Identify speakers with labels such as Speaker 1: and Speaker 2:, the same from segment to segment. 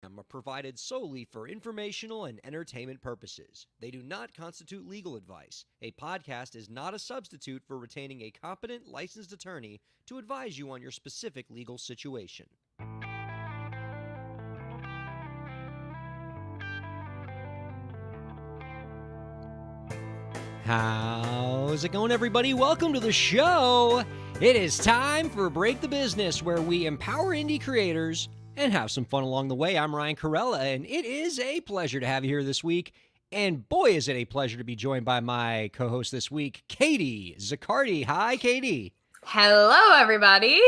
Speaker 1: Are provided solely for informational and entertainment purposes. They do not constitute legal advice. A podcast is not a substitute for retaining a competent, licensed attorney to advise you on your specific legal situation. How's it going, everybody? Welcome to the show. It is time for Break the Business, where we empower indie creators and have some fun along the way. I'm Ryan Kairalla, and it is a pleasure to have you here this week. And boy, is it a pleasure to be joined by my co-host this week, Katie Zaccardi. Hi, Katie.
Speaker 2: Hello, everybody.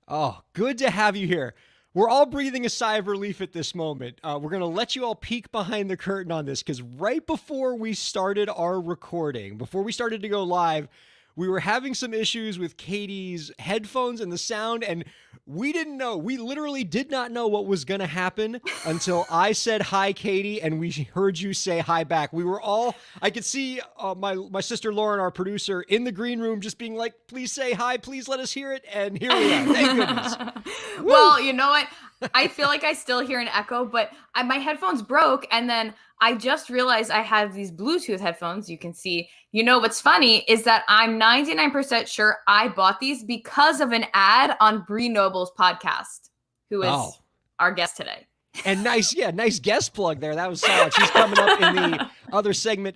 Speaker 1: Oh, good to have you here. We're all breathing a sigh of relief at this moment. We're going to let you all peek behind the curtain on this, because right before we started our recording, before we started to go live, we were having some issues with Katie's headphones and the sound, and we didn't know. We literally did not know what was going to happen until I said hi, Katie, and we heard you say hi back. We were all, I could see my sister Lauren, our producer, in the green room just being like, please say hi, please let us hear it, and here we are. Thank goodness.
Speaker 2: Well, you know what? I feel like I still hear an echo, but my headphones broke, and then I just realized I have these Bluetooth headphones. You can see. You know what's funny is that I'm 99% sure I bought these because of an ad on Bree Noble's podcast, who is our guest today.
Speaker 1: And nice guest plug there. That was solid. She's coming up in the other segment.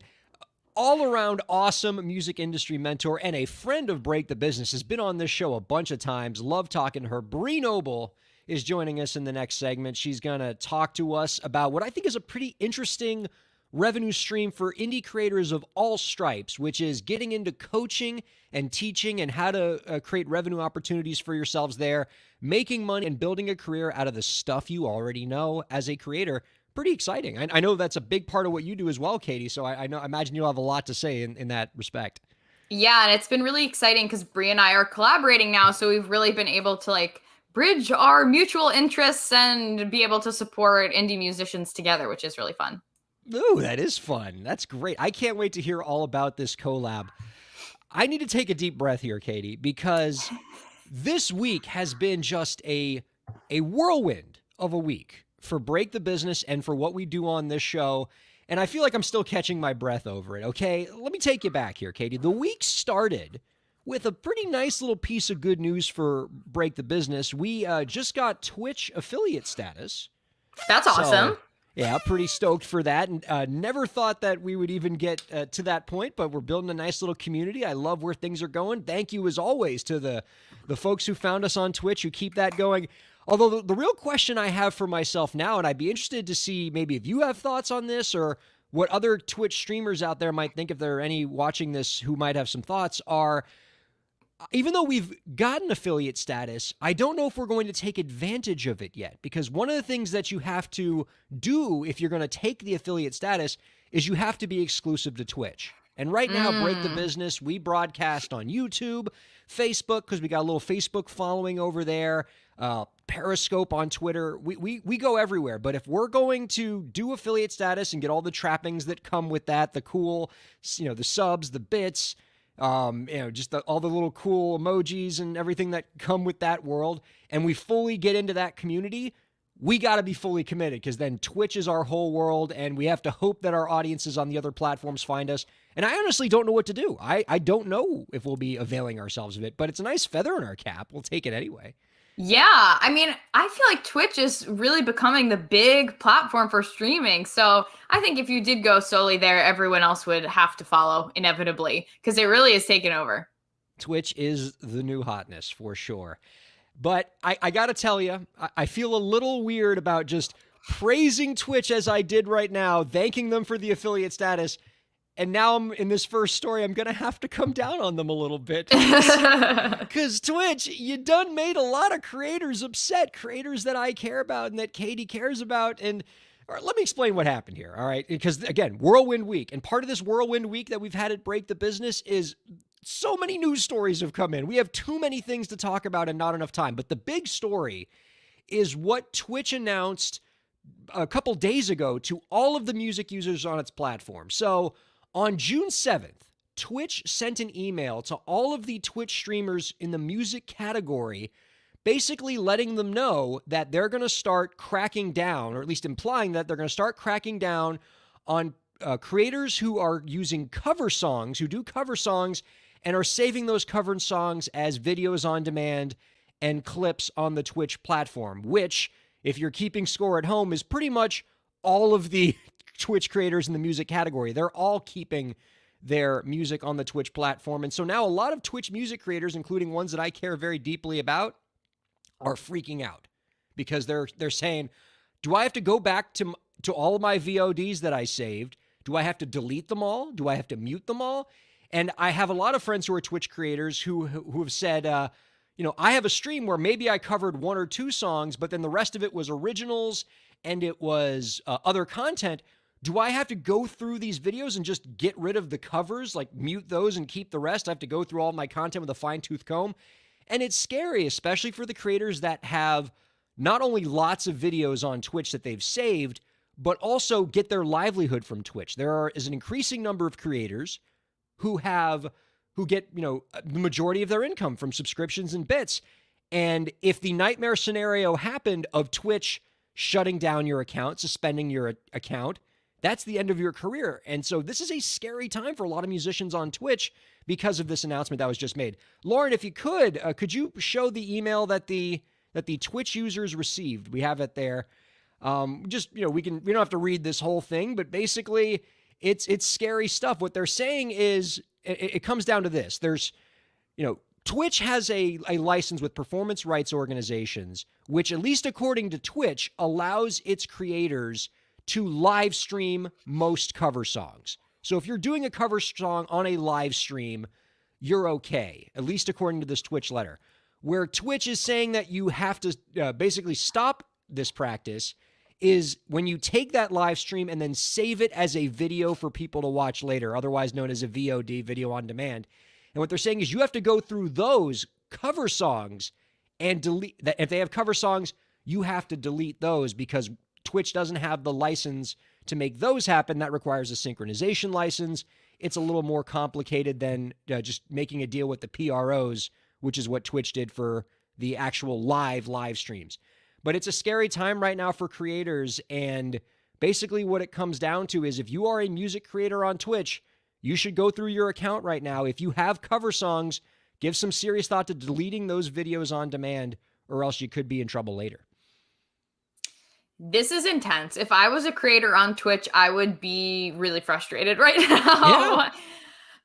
Speaker 1: All around awesome music industry mentor and a friend of Break the Business, has been on this show a bunch of times. Love talking to her. Bree Noble is joining us in the next segment. She's going to talk to us about what I think is a pretty interesting revenue stream for indie creators of all stripes, which is getting into coaching and teaching and how to create revenue opportunities for yourselves there, making money and building a career out of the stuff you already know as a creator. Pretty exciting. I know that's a big part of what you do as well, Katie, so I imagine you'll have a lot to say in that respect.
Speaker 2: Yeah, and it's been really exciting because Bree and I are collaborating now, so we've really been able to bridge our mutual interests and be able to support indie musicians together, which is really fun.
Speaker 1: Ooh, that is fun. That's great. I can't wait to hear all about this collab. I need to take a deep breath here, Katie, because this week has been just a whirlwind of a week for Break the Business and for what we do on this show. And I feel like I'm still catching my breath over it, okay? Let me take you back here, Katie. The week started with a pretty nice little piece of good news for Break the Business. We just got Twitch affiliate status.
Speaker 2: That's awesome.
Speaker 1: Yeah, pretty stoked for that. And never thought that we would even get to that point, but we're building a nice little community. I love where things are going. Thank you, as always, to the folks who found us on Twitch, who keep that going. Although the real question I have for myself now, and I'd be interested to see maybe if you have thoughts on this or what other Twitch streamers out there might think, if there are any watching this who might have some thoughts, are, even though we've gotten affiliate status, I don't know if we're going to take advantage of it yet. Because one of the things that you have to do if you're going to take the affiliate status is you have to be exclusive to Twitch. And right now, Break the Business, we broadcast on YouTube, Facebook, because we got a little Facebook following over there, Periscope on Twitter. We go everywhere. But if we're going to do affiliate status and get all the trappings that come with that, the cool, the subs, the bits, just all the little cool emojis and everything that come with that world, and we fully get into that community, we got to be fully committed, because then Twitch is our whole world, and we have to hope that our audiences on the other platforms find us. And I honestly don't know what to do. I don't know if we'll be availing ourselves of it, but it's a nice feather in our cap. We'll take it anyway.
Speaker 2: Yeah, I mean, I feel like Twitch is really becoming the big platform for streaming. So I think if you did go solely there, everyone else would have to follow inevitably, because it really is taking over.
Speaker 1: Twitch is the new hotness for sure. But I got to tell you, I feel a little weird about just praising Twitch as I did right now, thanking them for the affiliate status. And now I'm in this first story, I'm going to have to come down on them a little bit. Because Twitch, you done made a lot of creators upset, creators that I care about and that Katie cares about. And let me explain what happened here, all right? Because, again, whirlwind week. And part of this whirlwind week that we've had at Break the Business is so many news stories have come in. We have too many things to talk about and not enough time. But the big story is what Twitch announced a couple days ago to all of the music users on its platform. So on June 7th, Twitch sent an email to all of the Twitch streamers in the music category, basically letting them know that they're going to start cracking down, or at least implying that they're going to start cracking down on creators who are using cover songs, who do cover songs, and are saving those covered songs as videos on demand and clips on the Twitch platform, which, if you're keeping score at home, is pretty much all of the Twitch creators in the music category. They're all keeping their music on the Twitch platform. And so now a lot of Twitch music creators, including ones that I care very deeply about, are freaking out because they're saying, do I have to go back to all of my VODs that I saved? Do I have to delete them all? Do I have to mute them all? And I have a lot of friends who are Twitch creators who have said, I have a stream where maybe I covered 1 or 2 songs, but then the rest of it was originals and it was other content. Do I have to go through these videos and just get rid of the covers, like mute those and keep the rest? I have to go through all my content with a fine-tooth comb. And it's scary, especially for the creators that have not only lots of videos on Twitch that they've saved, but also get their livelihood from Twitch. There is an increasing number of creators who get, the majority of their income from subscriptions and bits. And if the nightmare scenario happened of Twitch shutting down your account, suspending your account, that's the end of your career. And so this is a scary time for a lot of musicians on Twitch because of this announcement that was just made. Lauren, if you could you show the email that the Twitch users received? We have it there. We don't have to read this whole thing, but basically it's scary stuff. What they're saying is it comes down to this. There's, Twitch has a license with performance rights organizations, which, at least according to Twitch, allows its creators to live stream most cover songs. So if you're doing a cover song on a live stream, you're okay, at least according to this Twitch letter. Where Twitch is saying that you have to basically stop this practice is when you take that live stream and then save it as a video for people to watch later, otherwise known as a VOD, video on demand. And what they're saying is you have to go through those cover songs and delete that. If they have cover songs, you have to delete those because Twitch doesn't have the license to make those happen. That requires a synchronization license. It's a little more complicated than just making a deal with the PROs, which is what Twitch did for the actual live streams. But it's a scary time right now for creators. And basically what it comes down to is if you are a music creator on Twitch, you should go through your account right now. If you have cover songs, give some serious thought to deleting those videos on demand, or else you could be in trouble later.
Speaker 2: This is intense. If I was a creator on Twitch, I would be really frustrated right now.
Speaker 1: Yeah.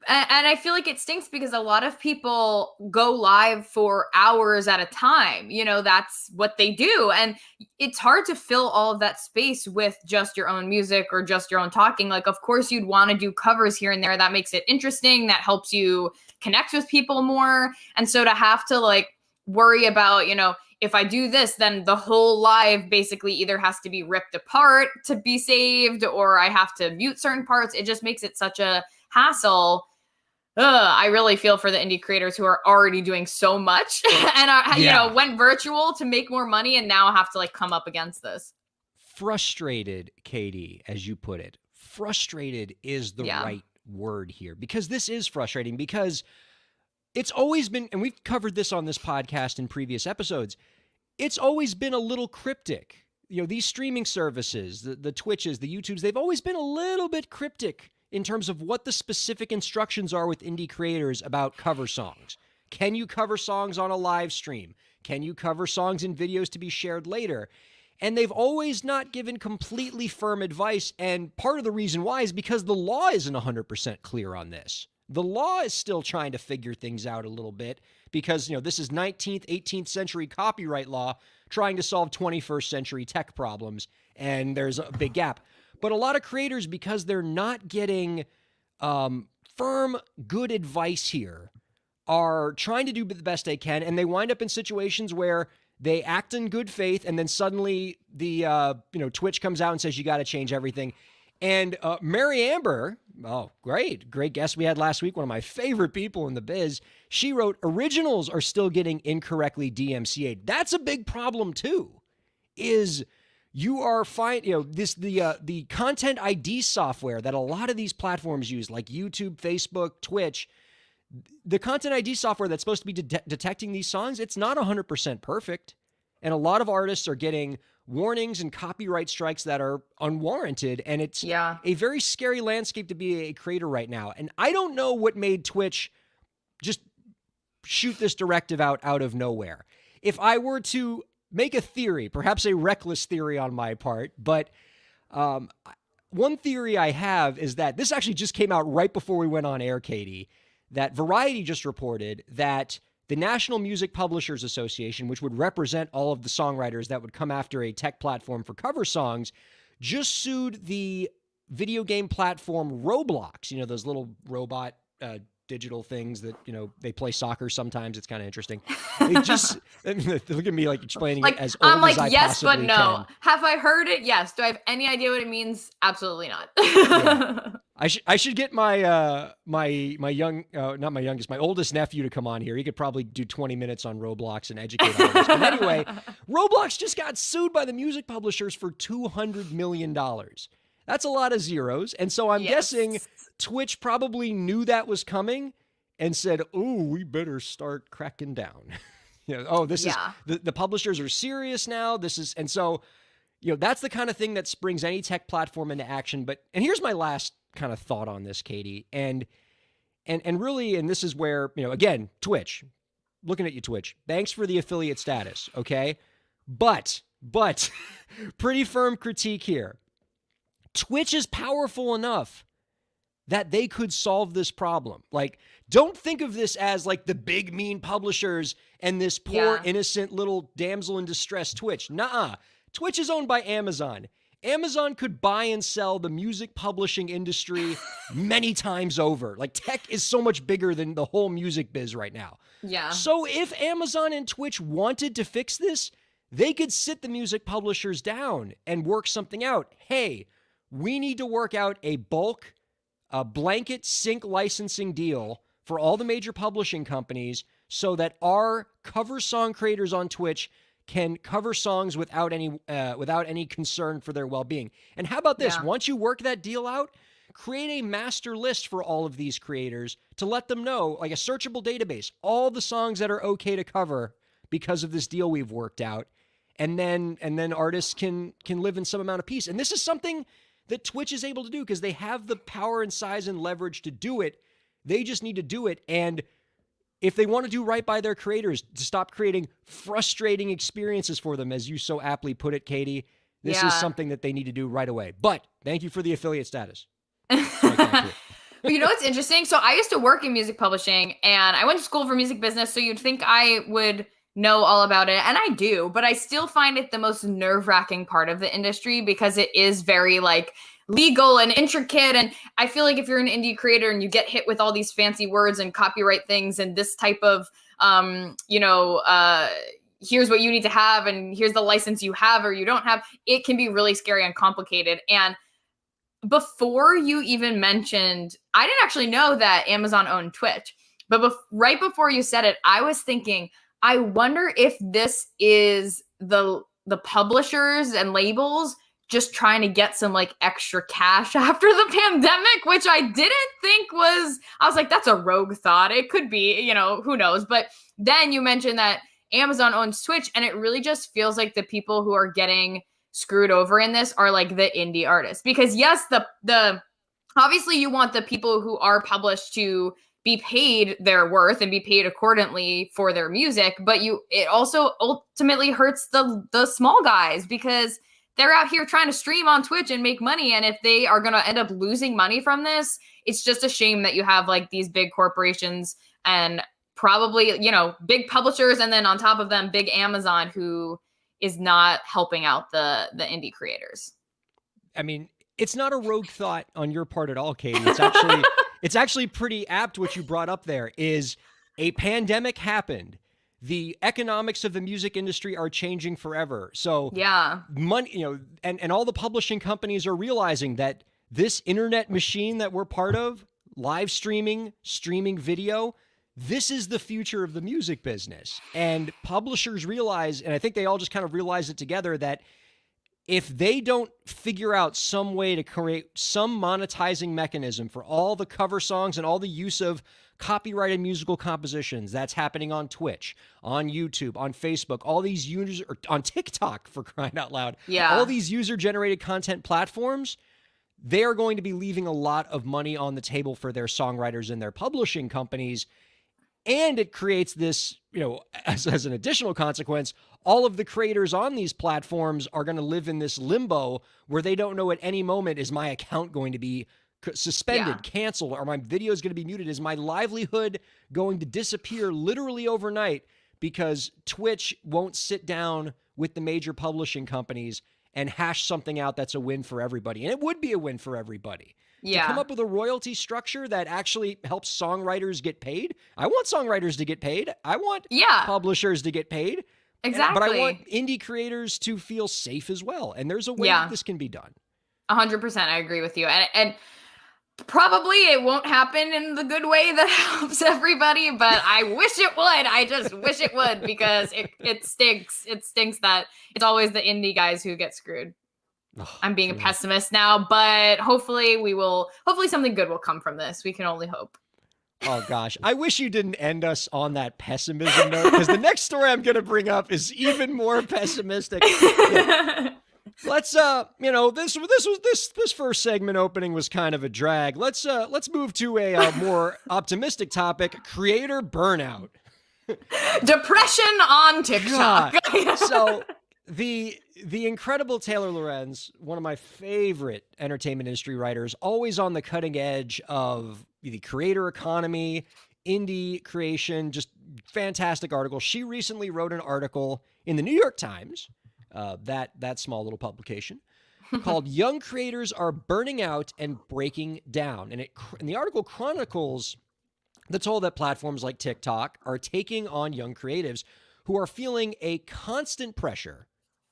Speaker 2: And I feel like it stinks because a lot of people go live for hours at a time. That's what they do. And it's hard to fill all of that space with just your own music or just your own talking. Like, of course, you'd want to do covers here and there. That makes it interesting. That helps you connect with people more. And so to have to worry about, if I do this, then the whole live basically either has to be ripped apart to be saved, or I have to mute certain parts. It just makes it such a hassle. I really feel for the indie creators who are already doing so much and went virtual to make more money and now have to come up against this.
Speaker 1: Frustrated, Katie, as you put it. Frustrated is the right word here, because this is frustrating, because it's always been, and we've covered this on this podcast in previous episodes, it's always been a little cryptic. These streaming services, the Twitches, the YouTubes, they've always been a little bit cryptic in terms of what the specific instructions are with indie creators about cover songs. Can you cover songs on a live stream? Can you cover songs in videos to be shared later? And they've always not given completely firm advice. And part of the reason why is because the law isn't 100% clear on this. The law is still trying to figure things out a little bit because, this is 19th, 18th century copyright law trying to solve 21st century tech problems. And there's a big gap. But a lot of creators, because they're not getting firm, good advice here, are trying to do the best they can. And they wind up in situations where they act in good faith. And then suddenly the, Twitch comes out and says, you got to change everything. And Mary Amber, great guest we had last week, one of my favorite people in the biz, she wrote, originals are still getting incorrectly DMCA'd. That's a big problem too, is you are the content ID software that a lot of these platforms use, like YouTube, Facebook, Twitch, the Content ID software that's supposed to be detecting these songs, it's not 100% perfect. And a lot of artists are getting warnings and copyright strikes that are unwarranted. And it's a very scary landscape to be a creator right now. And I don't know what made Twitch just shoot this directive out of nowhere. If I were to make a theory, perhaps a reckless theory on my part, but one theory I have is that this actually just came out right before we went on air, Katie, that Variety just reported that the National Music Publishers Association, which would represent all of the songwriters that would come after a tech platform for cover songs, just sued the video game platform Roblox. You know, those little robot digital things that, you know, they play soccer sometimes. It's kind of interesting. They just look at me like explaining it as old as I
Speaker 2: yes, but
Speaker 1: possibly
Speaker 2: no.
Speaker 1: can.
Speaker 2: Have I heard it? Yes. Do I have any idea what it means? Absolutely not.
Speaker 1: Yeah. I should get my my oldest nephew to come on here. He could probably do 20 minutes on Roblox and educate others. But anyway, Roblox just got sued by the music publishers for $200 million. That's a lot of zeros. And so I'm guessing Twitch probably knew that was coming and said, "Oh, we better start cracking down." You know, oh, this is the publishers are serious now. And so, you know, that's the kind of thing that springs any tech platform into action. And here's my last kind of thought on this, Katie. And really, and this is where, you know, again, Twitch, looking at you, Twitch, thanks for the affiliate status. Okay. But pretty firm critique here. Twitch is powerful enough that they could solve this problem. Like, don't think of this as like the big mean publishers and this poor innocent little damsel in distress Twitch. Nuh-uh. Twitch is owned by Amazon. Amazon could buy and sell the music publishing industry many times over. Like, tech is so much bigger than the whole music biz right now.
Speaker 2: Yeah.
Speaker 1: So if Amazon and Twitch wanted to fix this, they could sit the music publishers down and work something out. Hey, we need to work out a blanket sync licensing deal for all the major publishing companies so that our cover song creators on Twitch can cover songs without any concern for their well-being. And how about this? Once you work that deal out, create a master list for all of these creators to let them know, like a searchable database, all the songs that are okay to cover because of this deal we've worked out. And then artists can live in some amount of peace. And this is something that Twitch is able to do because they have the power and size and leverage to do it. They just need to do it. And if they want to do right by their creators, to stop creating frustrating experiences for them, as you so aptly put it, Katie, this is something that they need to do right away. But thank you for the affiliate status.
Speaker 2: Well, you know what's interesting? So I used to work in music publishing and I went to school for music business. So you'd think I would know all about it. And I do, but I still find it the most nerve-wracking part of the industry because it is very like legal and intricate. And I feel like if you're an indie creator and you get hit with all these fancy words and copyright things and this type of, here's what you need to have and here's the license you have or you don't have, it can be really scary and complicated. And before you even mentioned, I didn't actually know that Amazon owned Twitch, but right before you said it, I was thinking, I wonder if this is the publishers and labels just trying to get some like extra cash after the pandemic, which I didn't think I was like, that's a rogue thought. It could be, you know, who knows? But then you mentioned that Amazon owns Twitch and it really just feels like the people who are getting screwed over in this are like the indie artists, because yes, the obviously you want the people who are published to be paid their worth and be paid accordingly for their music, but it also ultimately hurts the small guys because they're out here trying to stream on Twitch and make money. And if they are going to end up losing money from this, it's just a shame that you have like these big corporations and probably, you know, big publishers. And then on top of them, big Amazon, who is not helping out the indie creators.
Speaker 1: I mean, it's not a rogue thought on your part at all, Katie. It's actually pretty apt what you brought up there is a pandemic happened. The economics of the music industry are changing forever. So money, you know, and all the publishing companies are realizing that this internet machine that we're part of, live streaming video, this is the future of the music business. And publishers realize, and I think they all just kind of realize it together, that if they don't figure out some way to create some monetizing mechanism for all the cover songs and all the use of copyrighted musical compositions that's happening on Twitch, on YouTube, on Facebook, all these users, or on TikTok, for crying out loud, all these user-generated content platforms, they are going to be leaving a lot of money on the table for their songwriters and their publishing companies. And it creates this, as an additional consequence, all of the creators on these platforms are going to live in this limbo where they don't know at any moment, is my account going to be suspended, canceled, or my video is going to be muted? Is my livelihood going to disappear literally overnight because Twitch won't sit down with the major publishing companies and hash something out that's a win for everybody? And it would be a win for everybody. To come up with a royalty structure that actually helps songwriters get paid. I want songwriters to get paid. I want publishers to get paid.
Speaker 2: Exactly.
Speaker 1: But I want indie creators to feel safe as well. And there's a way that this can be done.
Speaker 2: 100%. I agree with you. And probably it won't happen in the good way that helps everybody, but I wish it would. I just wish it would, because it stinks. It stinks that it's always the indie guys who get screwed. I'm being a pessimist now, but hopefully something good will come from this. We can only hope.
Speaker 1: Oh gosh, I wish you didn't end us on that pessimism note, because the next story I'm going to bring up is even more pessimistic. Let's this first segment opening was kind of a drag. Let's move to a more optimistic topic: creator burnout.
Speaker 2: Depression on TikTok.
Speaker 1: So the incredible Taylor Lorenz, one of my favorite entertainment industry writers, always on the cutting edge of the creator economy, indie creation, just fantastic articles. She recently wrote an article in the New York Times, that small little publication, called "Young Creators Are Burning Out and Breaking Down." And the article chronicles the toll that platforms like TikTok are taking on young creatives who are feeling a constant pressure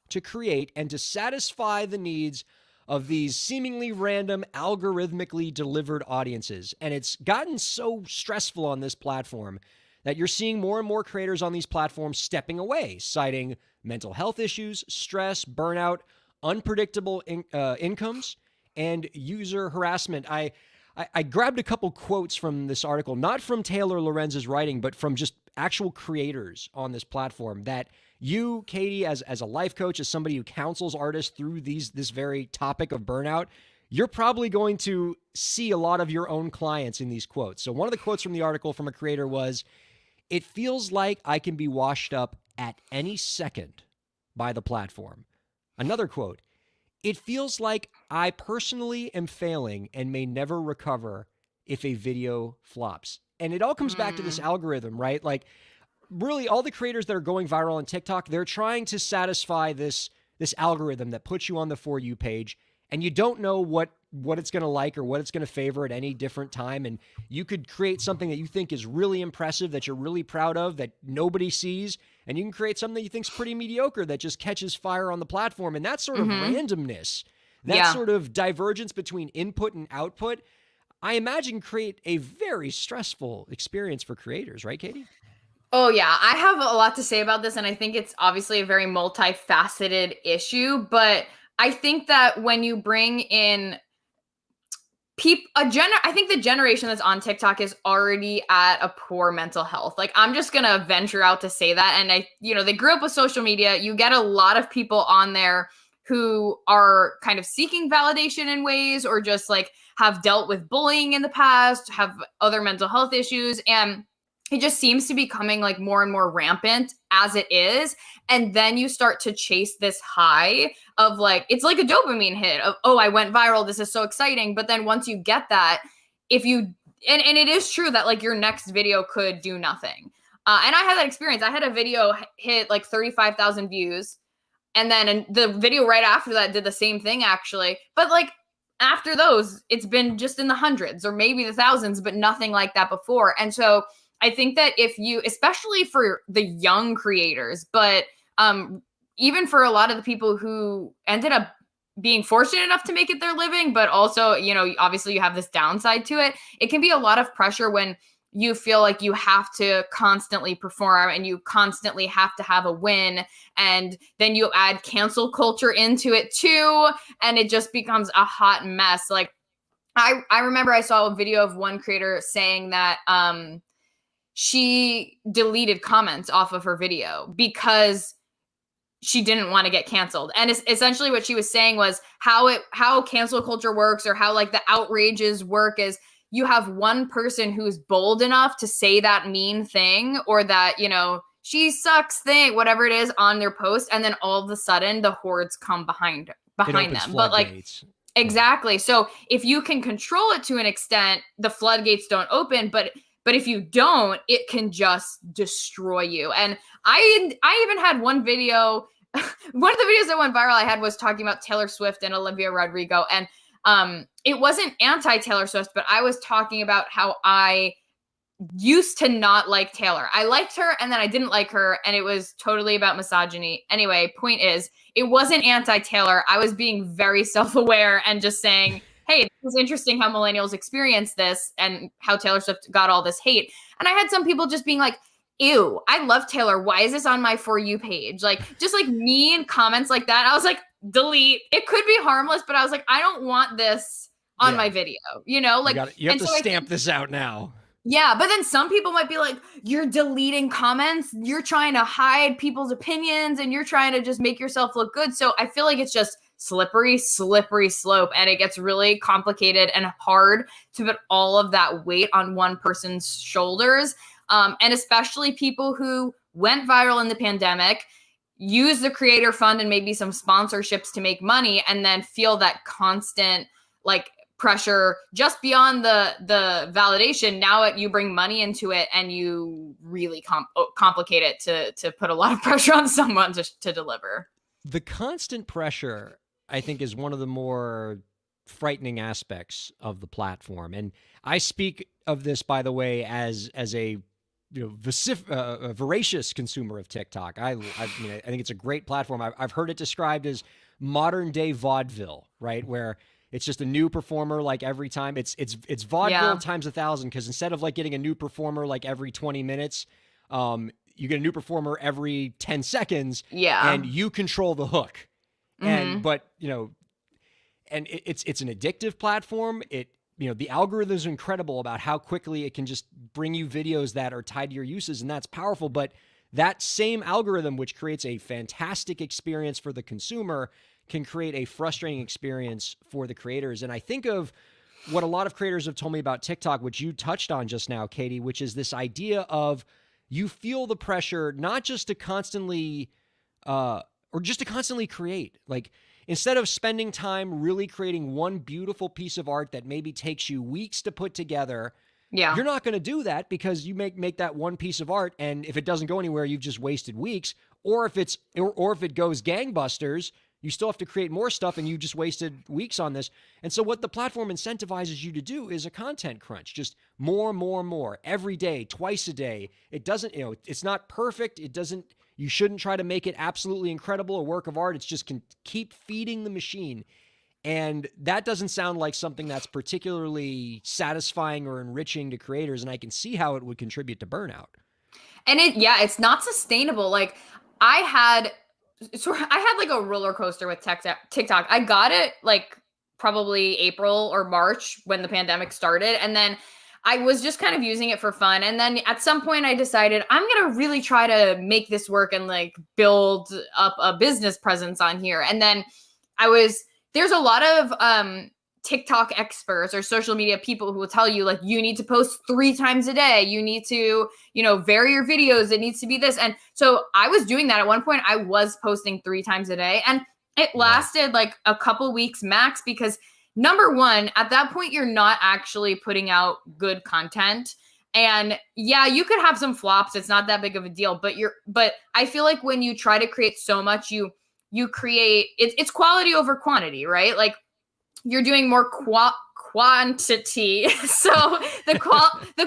Speaker 1: to create and to satisfy the needs of these seemingly random, algorithmically delivered audiences. And it's gotten so stressful on this platform that you're seeing more and more creators on these platforms stepping away, citing mental health issues, stress, burnout, unpredictable incomes, and user harassment. I grabbed a couple quotes from this article, not from Taylor Lorenz's writing, but from just actual creators on this platform, that you, Katie, as a life coach, as somebody who counsels artists through this very topic of burnout, you're probably going to see a lot of your own clients in these quotes. So one of the quotes from the article from a creator was, "It feels like I can be washed up at any second by the platform." Another quote, "It feels like I personally am failing and may never recover if a video flops." And it all comes back to this algorithm, right? Like, really, all the creators that are going viral on TikTok, they're trying to satisfy this algorithm that puts you on the For You page, and you don't know what it's going to like or what it's going to favor at any different time. And you could create something that you think is really impressive, that you're really proud of, that nobody sees, and you can create something that you think is pretty mediocre that just catches fire on the platform. And that sort of randomness, that sort of divergence between input and output, I imagine create a very stressful experience for creators, right, Katie?
Speaker 2: Oh, yeah. I have a lot to say about this, and I think it's obviously a very multifaceted issue, but I think that when you bring in I think the generation that's on TikTok is already at a poor mental health. Like, I'm just going to venture out to say that. And they grew up with social media. You get a lot of people on there who are kind of seeking validation in ways, or just like have dealt with bullying in the past, have other mental health issues. And it just seems to be becoming like more and more rampant as it is. And then you start to chase this high of like, it's like a dopamine hit of, oh, I went viral, this is so exciting. But then once you get that, and it is true that like your next video could do nothing. And I had that experience. I had a video hit like 35,000 views. And then the video right after that did the same thing, actually. But like after those, it's been just in the hundreds or maybe the thousands, but nothing like that before. And so I think that if you, especially for the young creators, but even for a lot of the people who ended up being fortunate enough to make it their living, but also, obviously you have this downside to it. It can be a lot of pressure when you feel like you have to constantly perform and you constantly have to have a win. And then you add cancel culture into it too. And it just becomes a hot mess. Like I remember I saw a video of one creator saying that she deleted comments off of her video because she didn't want to get canceled. And it's essentially what she was saying was how cancel culture works, or how like the outrages work, is you have one person who's bold enough to say that mean thing, or that, you know, she sucks thing, whatever it is, on their post, and then all of a sudden the hordes come behind them. But like, exactly. So if you can control it to an extent, the floodgates don't open, but if you don't, it can just destroy you. And I even had one video, one of the videos that went viral I had was talking about Taylor Swift and Olivia Rodrigo. And it wasn't anti-Taylor Swift, but I was talking about how I used to not like Taylor. I liked her and then I didn't like her, and it was totally about misogyny. Anyway, point is, it wasn't anti-Taylor. I was being very self-aware and just saying, hey, it was interesting how millennials experience this and how Taylor Swift got all this hate. And I had some people just being like, ew, I love Taylor. Why is this on my For You page? Like, just like mean comments like that. I was like, delete. It could be harmless, but I was like, I don't want this on my video, you know? Like,
Speaker 1: you have to stamp this out now.
Speaker 2: Yeah, but then some people might be like, you're deleting comments, you're trying to hide people's opinions, and you're trying to just make yourself look good. So I feel like it's just slippery slope, and it gets really complicated and hard to put all of that weight on one person's shoulders. And especially people who went viral in the pandemic, use the creator fund and maybe some sponsorships to make money, and then feel that constant like pressure just beyond the validation. Now you bring money into it and you really complicate it to put a lot of pressure on someone to deliver.
Speaker 1: The constant pressure, I think, is one of the more frightening aspects of the platform. And I speak of this, by the way, as a a voracious consumer of TikTok. I mean, I think it's a great platform. I've heard it described as modern day vaudeville, right? Where it's just a new performer like every time. It's vaudeville times 1,000, because instead of like getting a new performer like every 20 minutes, you get a new performer every 10 seconds.
Speaker 2: Yeah.
Speaker 1: And you control the hook. And but and it's an addictive platform. The algorithm is incredible about how quickly it can just bring you videos that are tied to your uses, and that's powerful. But that same algorithm, which creates a fantastic experience for the consumer, can create a frustrating experience for the creators. And I think of what a lot of creators have told me about TikTok, which you touched on just now, Katie, which is this idea of you feel the pressure not just to constantly create. Like, instead of spending time really creating one beautiful piece of art that maybe takes you weeks to put together, you're not going to do that, because you make that one piece of art, and if it doesn't go anywhere, you've just wasted weeks. Or if it goes gangbusters, you still have to create more stuff, and you just wasted weeks on this. And so what the platform incentivizes you to do is a content crunch, just more every day, twice a day. It doesn't, it's not perfect. You shouldn't try to make it absolutely incredible, a work of art. It's just keep feeding the machine. And that doesn't sound like something that's particularly satisfying or enriching to creators. And I can see how it would contribute to burnout.
Speaker 2: And it's not sustainable. Like I had like a roller coaster with TikTok. I got it like probably April or March when the pandemic started. And then I was just kind of using it for fun. And then at some point I decided I'm going to really try to make this work and like build up a business presence on here. And then there's a lot of TikTok experts or social media people who will tell you like, you need to post 3 times a day. You need to, vary your videos. It needs to be this. And so I was doing that at one point. I was posting 3 times a day, and it lasted like a couple weeks max, because number one, at that point, you're not actually putting out good content. And yeah, you could have some flops. It's not that big of a deal, but I feel like when you try to create so much, you create, it's quality over quantity, right? Like you're doing more quantity. So the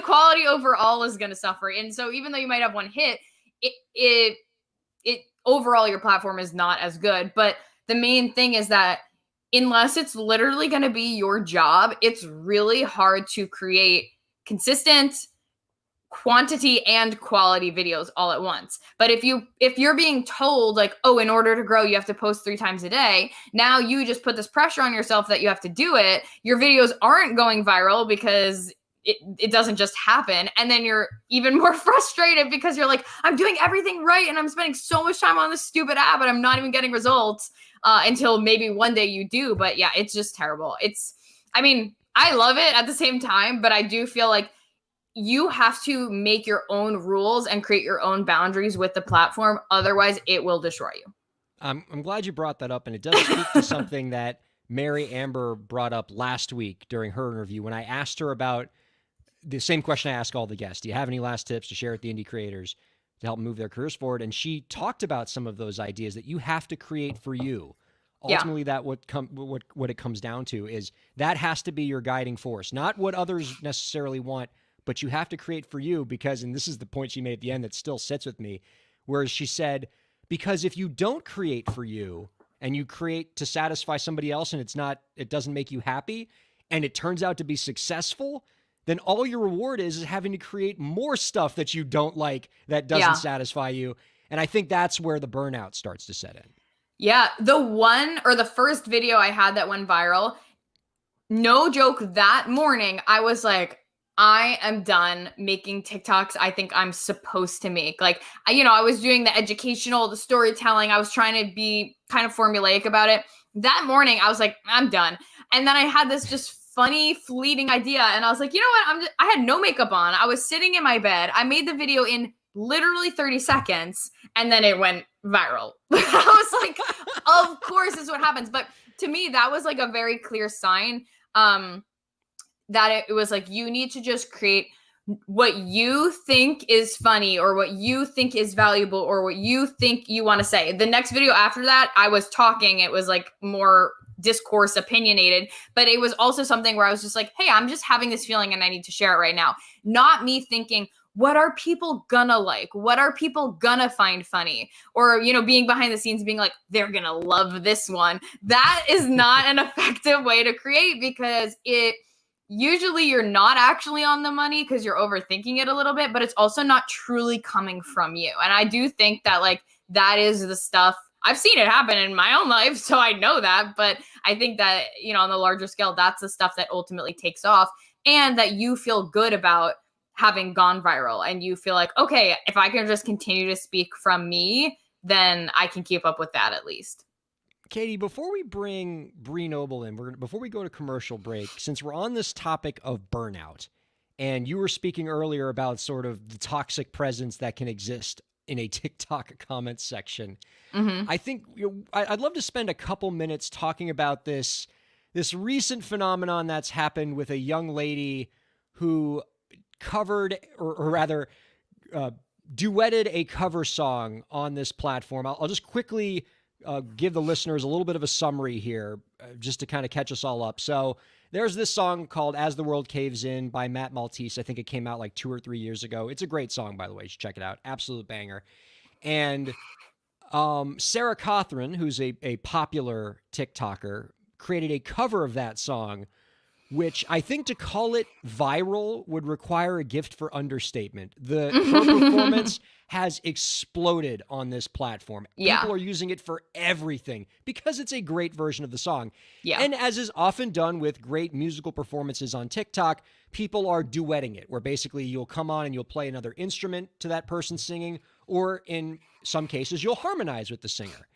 Speaker 2: quality overall is going to suffer. And so even though you might have one hit, it overall your platform is not as good. But the main thing is that unless it's literally going to be your job, it's really hard to create consistent, quantity and quality videos all at once. But if you're being told like, oh, in order to grow, you have to post 3 times a day, now you just put this pressure on yourself that you have to do it. Your videos aren't going viral because it doesn't just happen. And then you're even more frustrated because you're like, I'm doing everything right and I'm spending so much time on this stupid app, but I'm not even getting results until maybe one day you do. But yeah, it's just terrible. I mean, I love it at the same time, but I do feel like you have to make your own rules and create your own boundaries with the platform. Otherwise, it will destroy you.
Speaker 1: I'm glad you brought that up, and it does speak to something that Mary Amber brought up last week during her interview when I asked her about the same question I ask all the guests. Do you have any last tips to share with the indie creators to help move their careers forward? And she talked about some of those ideas that you have to create for you. Ultimately, that what it comes down to is that has to be your guiding force, not what others necessarily want, but you have to create for you because, and this is the point she made at the end that still sits with me, whereas she said, because if you don't create for you and you create to satisfy somebody else and it doesn't make you happy and it turns out to be successful, then all your reward is having to create more stuff that you don't like that doesn't satisfy you. And I think that's where the burnout starts to set in.
Speaker 2: Yeah. The first video I had that went viral, no joke, that morning, I was like, I am done making TikToks I think I'm supposed to make. Like, I was doing the educational, the storytelling. I was trying to be kind of formulaic about it. That morning, I was like, I'm done. And then I had this just funny, fleeting idea. And I was like, you know what? I had no makeup on. I was sitting in my bed. I made the video in literally 30 seconds. And then it went viral. I was like, of course, this is what happens. But to me, that was like a very clear sign that it was like, you need to just create what you think is funny or what you think is valuable or what you think you want to say. The next video after that, I was talking. It was like more discourse, opinionated, but it was also something where I was just like, hey, I'm just having this feeling and I need to share it right now. Not me thinking, what are people gonna like? What are people gonna find funny? Or, being behind the scenes being like, they're gonna love this one. That is not an effective way to create because usually you're not actually on the money because you're overthinking it a little bit, but it's also not truly coming from you. And I do think that like that is the stuff I've seen it happen in my own life, so I know that. But I think that, on the larger scale, that's the stuff that ultimately takes off and that you feel good about having gone viral. And you feel like, okay, if I can just continue to speak from me, then I can keep up with that at least.
Speaker 1: Katie, before we bring Bree Noble in, before we go to commercial break, since we're on this topic of burnout, and you were speaking earlier about sort of the toxic presence that can exist in a TikTok comment section, I think I'd love to spend a couple minutes talking about this recent phenomenon that's happened with a young lady who covered, or rather, duetted a cover song on this platform. I'll just quickly give the listeners a little bit of a summary here, just to kind of catch us all up. So there's this song called As the World Caves In by Matt Maltese. I think it came out like 2 or 3 years ago. It's a great song, by the way. You should check it out. Absolute banger. And Sarah Cawthron, who's a popular TikToker, created a cover of that song, which I think to call it viral would require a gift for understatement. Her performance has exploded on this platform.
Speaker 2: Yeah.
Speaker 1: People are using it for everything because it's a great version of the song.
Speaker 2: Yeah.
Speaker 1: And as is often done with great musical performances on TikTok, people are duetting it, where basically you'll come on and you'll play another instrument to that person singing, or in some cases, you'll harmonize with the singer.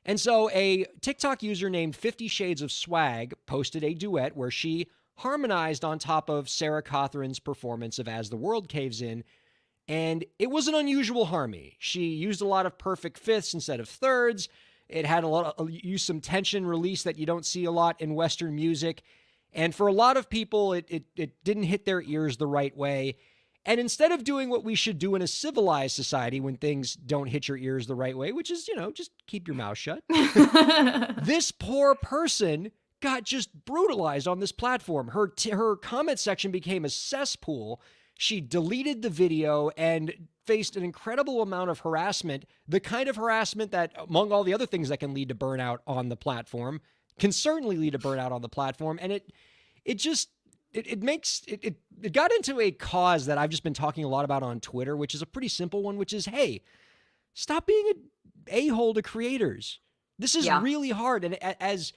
Speaker 1: And so a TikTok user named 50 Shades of Swag posted a duet where she harmonized on top of Sarah Cawthron's performance of As the World Caves In, and it was an unusual harmony. She used a lot of perfect fifths instead of thirds. It had used some tension release that you don't see a lot in Western music. And for a lot of people, it didn't hit their ears the right way. And instead of doing what we should do in a civilized society when things don't hit your ears the right way, which is, just keep your mouth shut, this poor person got just brutalized on this platform. Her comment section became a cesspool. She deleted the video and faced an incredible amount of harassment, the kind of harassment that, among all the other things that can lead to burnout on the platform, can certainly lead to burnout on the platform. And it just it got into a cause that I've just been talking a lot about on Twitter, which is a pretty simple one, which is, hey, stop being an a-hole to creators. This is really hard. And as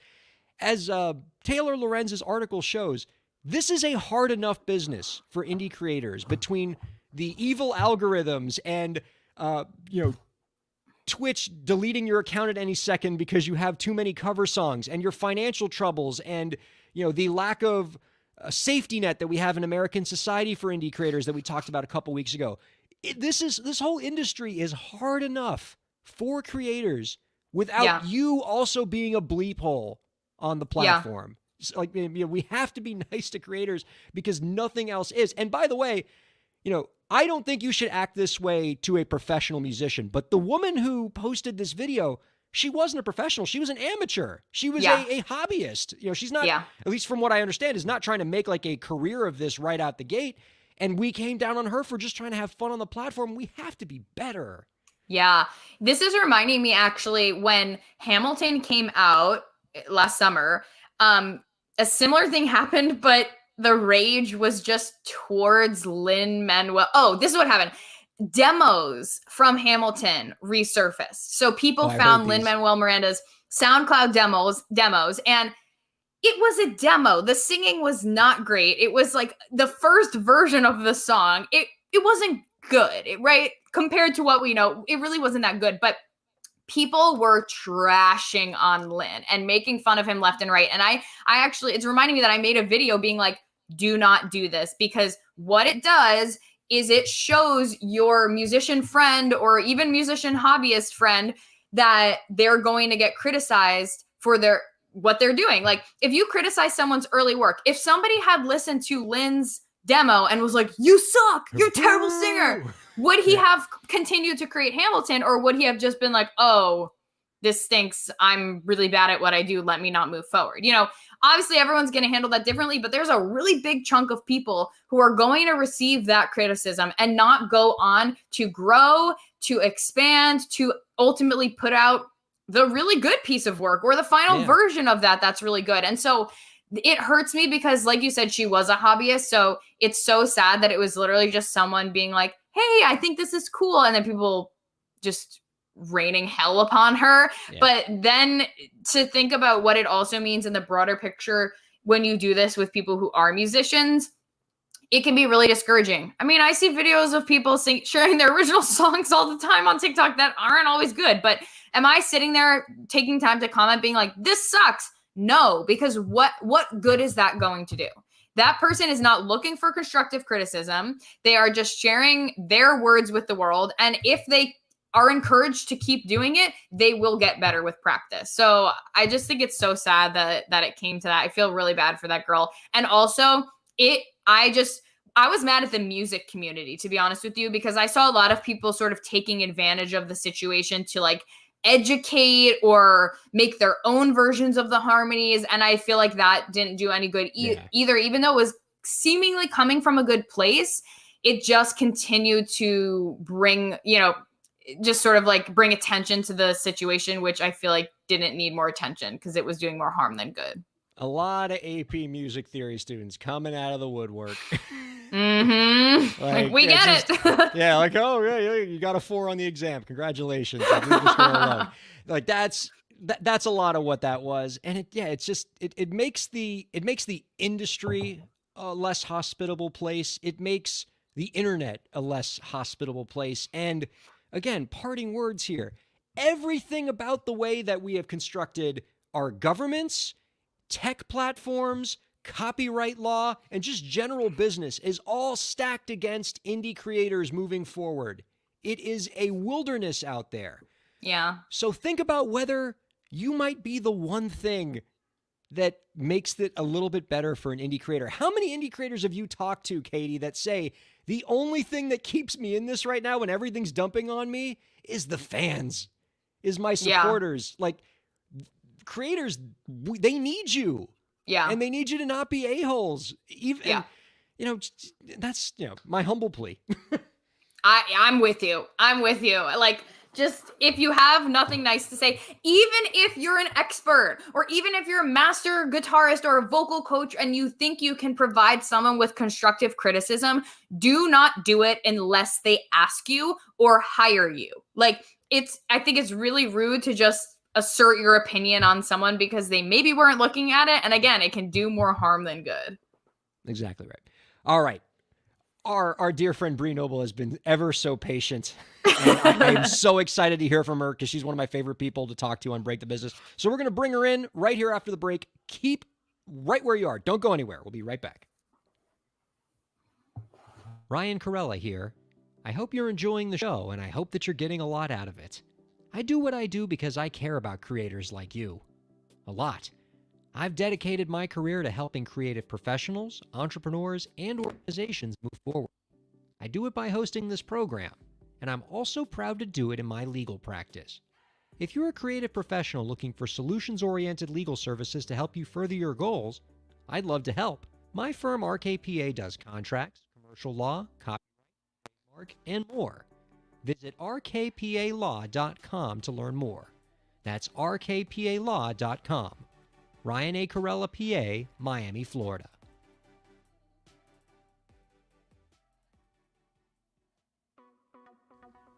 Speaker 1: Taylor Lorenz's article shows, this is a hard enough business for indie creators between the evil algorithms and, Twitch deleting your account at any second because you have too many cover songs, and your financial troubles, and, the lack of a safety net that we have in American society for indie creators that we talked about a couple weeks ago. This whole industry is hard enough for creators without you also being a bleep hole on the platform. Like, we have to be nice to creators because nothing else is. And by the way, I don't think you should act this way to a professional musician, but the woman who posted this video, she wasn't a professional. She was an amateur. She was a hobbyist. She's not, at least from what I understand, is not trying to make like a career of this right out the gate. And we came down on her for just trying to have fun on the platform. We have to be better.
Speaker 2: Yeah. This is reminding me, actually, when Hamilton came out last summer, a similar thing happened, but the rage was just towards Lin-Manuel. Oh, this is what happened. Demos from Hamilton resurfaced. So people found Lin-Manuel Miranda's SoundCloud demos, and it was a demo. The singing was not great. It was like the first version of the song. It wasn't good, right? Compared to what we know, it really wasn't that good. But people were trashing on Lin and making fun of him left and right. And I actually, it's reminding me that I made a video being like, do not do this, because what it does is it shows your musician friend or even musician hobbyist friend that they're going to get criticized for what they're doing. Like, if you criticize someone's early work, if somebody had listened to Lin's demo and was like, you suck, you're a terrible singer, would he have continued to create Hamilton, or would he have just been like, oh, this stinks, I'm really bad at what I do, let me not move forward? Obviously everyone's going to handle that differently, but there's a really big chunk of people who are going to receive that criticism and not go on to grow, to expand, to ultimately put out the really good piece of work or the final version of that's really good. And so it hurts me because, like you said, she was a hobbyist. So it's so sad that it was literally just someone being like, hey, I think this is cool. And then people just raining hell upon her. But then to think about what it also means in the broader picture when you do this with people who are musicians, it can be really discouraging. I mean, I see videos of people sharing their original songs all the time on TikTok that aren't always good. But am I sitting there taking time to comment being like, this sucks? No, because what good is that going to do? That person is not looking for constructive criticism. They are just sharing their words with the world. And if they are encouraged to keep doing it, they will get better with practice. So I just think it's so sad that it came to that. I feel really bad for that girl. And also I was mad at the music community, to be honest with you, because I saw a lot of people sort of taking advantage of the situation to like educate or make their own versions of the harmonies. And I feel like that didn't do any good either, even though it was seemingly coming from a good place. It just continued to bring, just sort of like bring attention to the situation, which I feel like didn't need more attention because it was doing more harm than good.
Speaker 1: A lot of AP music theory students coming out of the woodwork.
Speaker 2: Mm-hmm. Like, we get it.
Speaker 1: Yeah, like, oh, yeah, you got a 4 on the exam. Congratulations. Like, leave the score alone. Like, that's a lot of what that was. And it makes the industry a less hospitable place. It makes the internet a less hospitable place. And again, parting words here. Everything about the way that we have constructed our governments, tech platforms, copyright law, and just general business is all stacked against indie creators moving forward. It is a wilderness out there.
Speaker 2: Yeah.
Speaker 1: So think about whether you might be the one thing that makes it a little bit better for an indie creator. How many indie creators have you talked to, Katie, that say, the only thing that keeps me in this right now when everything's dumping on me is the fans, is my supporters. Like, creators, they need you.
Speaker 2: Yeah.
Speaker 1: And they need you to not be a-holes. And, that's, my humble plea.
Speaker 2: I'm with you. Like, Just if you have nothing nice to say, even if you're an expert or even if you're a master guitarist or a vocal coach and you think you can provide someone with constructive criticism, do not do it unless they ask you or hire you. Like I think it's really rude to just assert your opinion on someone because they maybe weren't looking at it. And again, it can do more harm than good.
Speaker 1: Exactly right. All right. Our dear friend Bree Noble has been ever so patient. And I am so excited to hear from her because she's one of my favorite people to talk to on Break the Business. So we're going to bring her in right here after the break. Keep right where you are. Don't go anywhere. We'll be right back. Ryan Kairalla here. I hope you're enjoying the show, and I hope that you're getting a lot out of it. I do what I do because I care about creators like you. A lot. I've dedicated my career to helping creative professionals, entrepreneurs, and organizations move forward. I do it by hosting this program, and I'm also proud to do it in my legal practice. If you're a creative professional looking for solutions-oriented legal services to help you further your goals, I'd love to help. My firm RKPA does contracts, commercial law, copyright, trademark, and more. Visit rkpalaw.com to learn more. That's rkpalaw.com. Ryan A. Kairalla, PA, Miami, Florida.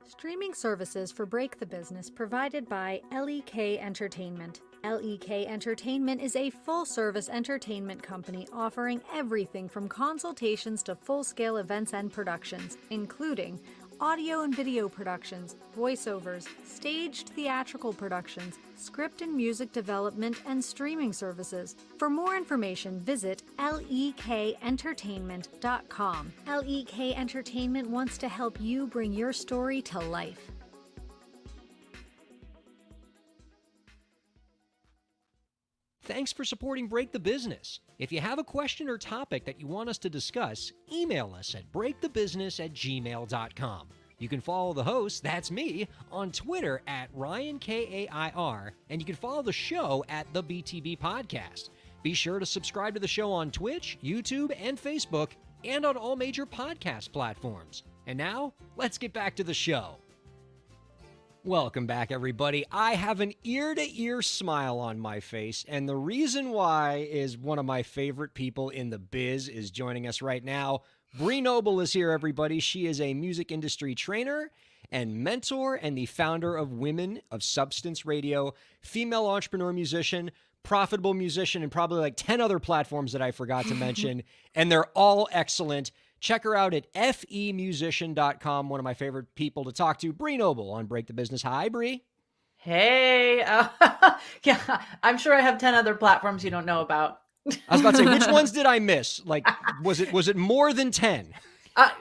Speaker 3: Streaming services for Break the Business provided by LEK Entertainment. LEK Entertainment is a full-service entertainment company offering everything from consultations to full-scale events and productions, including audio and video productions, voiceovers, staged theatrical productions, script and music development, and streaming services. For more information, visit lekentertainment.com. LEK Entertainment wants to help you bring your story to life.
Speaker 1: Thanks for supporting Break the Business. If you have a question or topic that you want us to discuss, email us at breakthebusiness@gmail.com. You can follow the host, that's me, on Twitter at Ryan Kair, and you can follow the show at the BTB Podcast. Be sure to subscribe to the show on Twitch, YouTube, and Facebook, and on all major podcast platforms. And now, let's get back to the show. Welcome back, everybody. I have an ear-to-ear smile on my face, and the reason why is one of my favorite people in the biz is joining us right now. Bree Noble is here, everybody. She is a music industry trainer and mentor and the founder of Women of Substance Radio, female entrepreneur musician, profitable musician, and probably like 10 other platforms that I forgot to mention, and they're all excellent. Check her out at femusician.com, one of my favorite people to talk to, Bree Noble on Break the Business. Hi, Bree.
Speaker 4: Hey, yeah, I'm sure I have 10 other platforms you don't know about.
Speaker 1: I was about to say, which ones did I miss? Like, was it more than 10?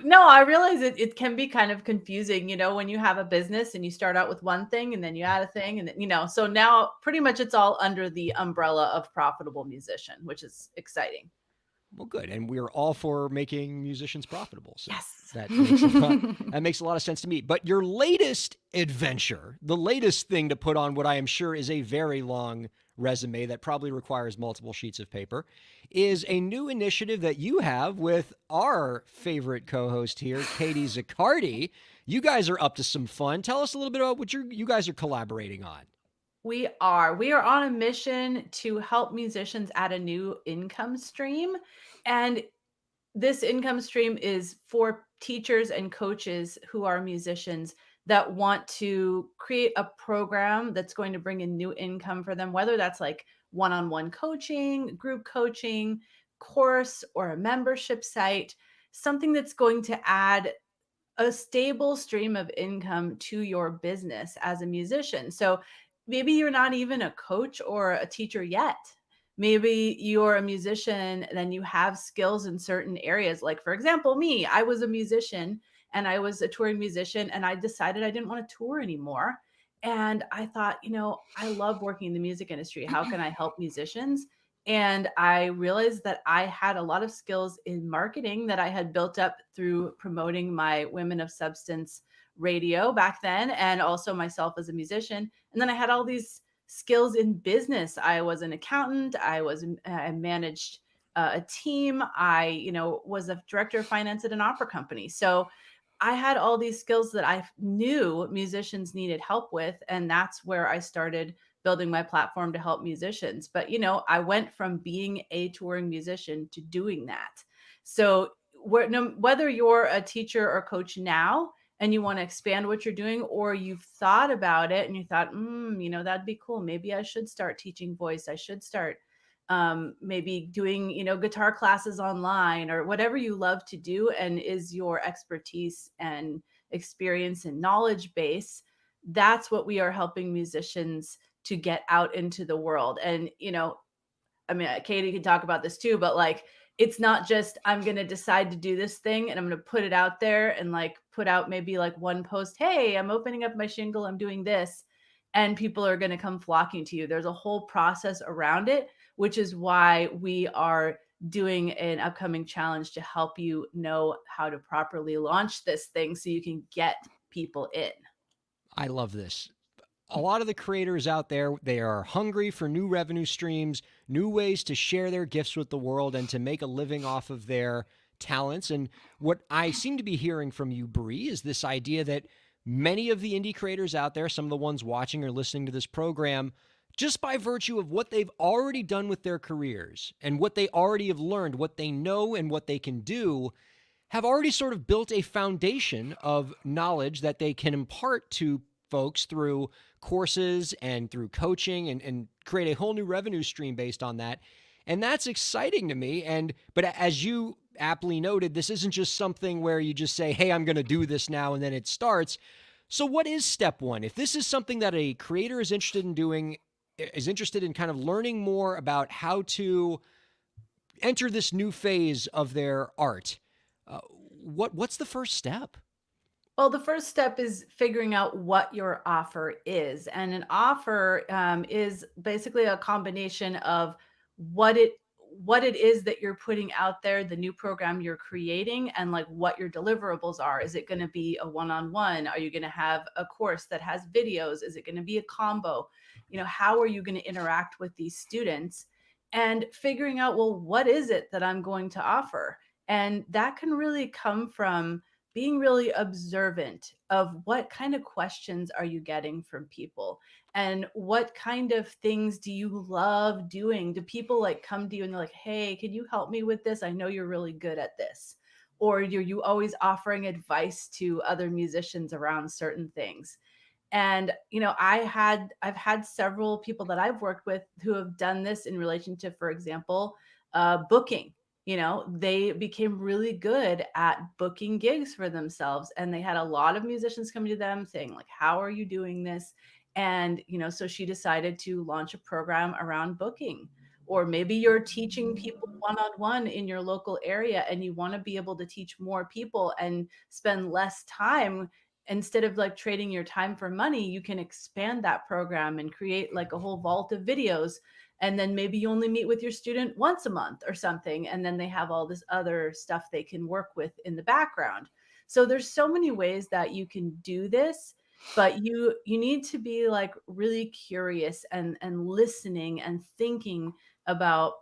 Speaker 4: No, I realize it can be kind of confusing, when you have a business and you start out with one thing and then you add a thing and then, so now pretty much it's all under the umbrella of Profitable Musician, which is exciting.
Speaker 1: Well, good. And we're all for making musicians profitable. So
Speaker 4: yes.
Speaker 1: That makes a lot of sense to me. But your latest adventure, the latest thing to put on what I am sure is a very long resume that probably requires multiple sheets of paper, is a new initiative that you have with our favorite co-host here, Katie Zaccardi. You guys are up to some fun. Tell us a little bit about what you guys are collaborating on.
Speaker 4: We are on a mission to help musicians add a new income stream. And this income stream is for teachers and coaches who are musicians that want to create a program that's going to bring in new income for them, whether that's like one-on-one coaching, group coaching, course, or a membership site, something that's going to add a stable stream of income to your business as a musician. So maybe you're not even a coach or a teacher yet. Maybe you're a musician, then you have skills in certain areas. Like, for example, me, I was a musician and I was a touring musician and I decided I didn't want to tour anymore. And I thought, I love working in the music industry. How can I help musicians? And I realized that I had a lot of skills in marketing that I had built up through promoting my Women of Substance radio back then, and also myself as a musician. And then I had all these skills in business. I was an accountant. I managed a team. I, was a director of finance at an opera company. So I had all these skills that I knew musicians needed help with. And that's where I started building my platform to help musicians. But, I went from being a touring musician to doing that. So whether you're a teacher or coach now and you want to expand what you're doing, or you've thought about it and you thought, that'd be cool. Maybe I should start teaching voice. I should start maybe doing, guitar classes online, or whatever you love to do and is your expertise and experience and knowledge base. That's what we are helping musicians to get out into the world. And, I mean, Katie can talk about this too, but like, it's not just, I'm going to decide to do this thing and I'm going to put it out there and like put out maybe like one post, hey, I'm opening up my shingle, I'm doing this, and people are going to come flocking to you. There's a whole process around it, which is why we are doing an upcoming challenge to help you know how to properly launch this thing so you can get people in.
Speaker 1: I love this. A lot of the creators out there, they are hungry for new revenue streams, new ways to share their gifts with the world and to make a living off of their talents. And what I seem to be hearing from you, Bree, is this idea that many of the indie creators out there, some of the ones watching or listening to this program, just by virtue of what they've already done with their careers and what they already have learned, what they know and what they can do, have already sort of built a foundation of knowledge that they can impart to folks through courses and through coaching and create a whole new revenue stream based on that. And that's exciting to me. But as you aptly noted, this isn't just something where you just say, hey, I'm going to do this now, and then it starts. So what is step one? If this is something that a creator is interested in doing, is interested in kind of learning more about how to enter this new phase of their art, what's the first step?
Speaker 4: Well, the first step is figuring out what your offer is. And an offer is basically a combination of what it is that you're putting out there, the new program you're creating, and like what your deliverables are. Is it going to be a one-on-one? Are you going to have a course that has videos? Is it going to be a combo? How are you going to interact with these students? And figuring out, well, what is it that I'm going to offer? And that can really come from being really observant of what kind of questions are you getting from people, and what kind of things do you love doing? Do people like come to you and they're like, hey, can you help me with this? I know you're really good at this. Or are you always offering advice to other musicians around certain things? And, I've had several people that I've worked with who have done this in relation to, for example, booking. They became really good at booking gigs for themselves. And they had a lot of musicians coming to them saying, like, how are you doing this? And, so she decided to launch a program around booking. Or maybe you're teaching people one-on-one in your local area and you want to be able to teach more people and spend less time. Instead of like trading your time for money, you can expand that program and create like a whole vault of videos. And then maybe you only meet with your student once a month or something. And then they have all this other stuff they can work with in the background. So there's so many ways that you can do this, but you need to be like really curious and listening and thinking about